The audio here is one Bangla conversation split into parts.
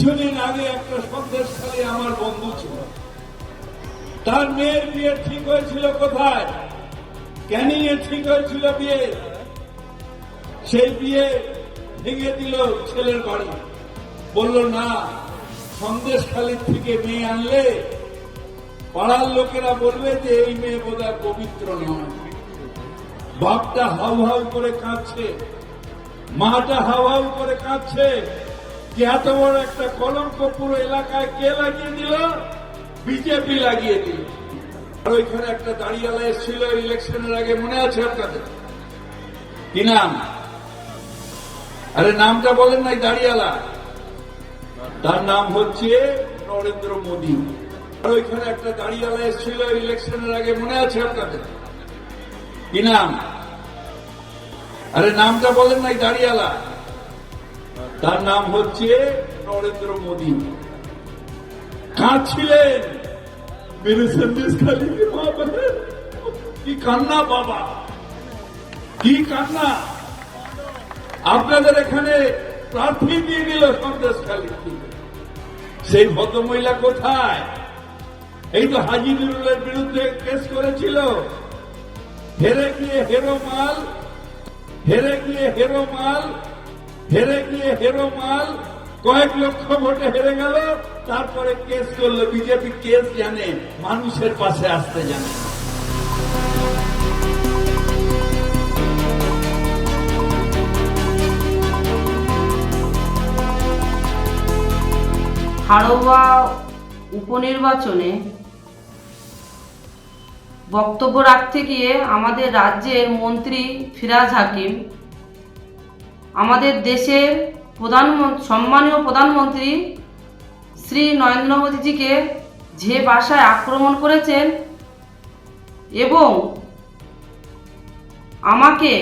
কিছুদিন আগে একটা সন্দেশখালী আমার বন্ধু ছিল, তার মেয়ের বিয়ে ঠিক হয়েছিল কোথায়? ক্যানিংয়ে ঠিক হয়েছিল বিয়ে। সেই বিয়ে ভেঙে দিল ছেলের বাড়ি, বলল না, সন্দেশখালীর থেকে মেয়ে আনলে পাড়ার লোকেরা বলবে যে এই মেয়ে বোধহয় পবিত্র নয়। বাপটা হাউ হাউ করে কাঁদছে, মাটা হাউ হাউ করে কাঁদছে যে এত বড় একটা কলঙ্ক পুরো এলাকায় কে লাগিয়ে দিল? বিজেপি লাগিয়ে দিল। আর ওইখানে একটা দাঁড়িয়ালা এসেছিল ইলেকশনের আগে, মনে আছে আপনাদের? কি নাম? আরে নামটা বলেন নাই দাঁড়িয়ালা। তার নাম হচ্ছে নরেন্দ্র মোদী। আর ওইখানে একটা দাঁড়িয়ালা এসেছিল ইলেকশনের আগে, মনে আছে আপনাদের? কি নাম? আরে নামটা বলেন নাই দাঁড়িয়ালা। তার নাম হচ্ছে নরেন্দ্র মোদী। কাঁদছিলেন মেরে সন্দেশখালী के मां बहन, কি কান্না বাবা, কি কান্না। আপনাদের এখানে প্রার্থী দিয়ে দিল সন্দেশখালী, সেই ভদ্রমহিলা কোথায়? এই তো হাজী নুরুলের বিরুদ্ধে কেস করেছিল, হেরে গিয়ে হেরো মাল, হেরে গিয়ে হেরো মাল, হেরে গিয়ে হেরো মাল, কয়েক লক্ষ ভোটে হেরে গেল। তারপরে কেস করলো। বিজেপি কেস জানে, মানুষের পাশে আসতে জানে। হাড়োয়া উপনির্বাচনে বক্তব্য রাখতে গিয়ে আমাদের রাজ্যের মন্ত্রী ফিরাজ হাকিম আমাদের দেশের সম্মানীয় প্রধানমন্ত্রী শ্রী নরেন্দ্র মোদীজিকে যে ভাষায় আক্রমণ করেছেন এবং আমাকে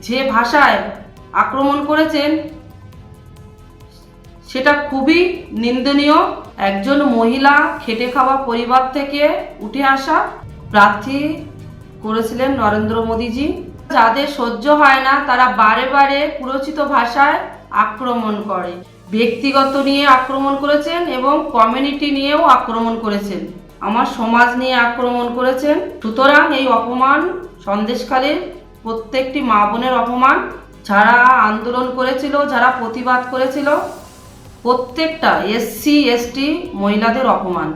যে ভাষায় আক্রমণ করেছেন সেটা খুবই নিন্দনীয়। একজন মহিলা খেটে খাওয়া পরিবার থেকে উঠে আসা প্রার্থী করেছিলেন নরেন্দ্র মোদীজি। যাদের সহ্য হয় না তারা বারে বারে কুরুচিত ভাষায় আক্রমণ করে, ব্যক্তিগত নিয়ে আক্রমণ করেছেন এবং কমিউনিটি নিয়েও আক্রমণ করেছেন, আমার সমাজ নিয়ে আক্রমণ করেছেন। সুতরাং এই অপমান সন্দেশখালীর প্রত্যেকটি মা বোনের অপমান, যারা আন্দোলন করেছিল, যারা প্রতিবাদ করেছিল, প্রত্যেকটা SC ST মহিলাদের অপমান।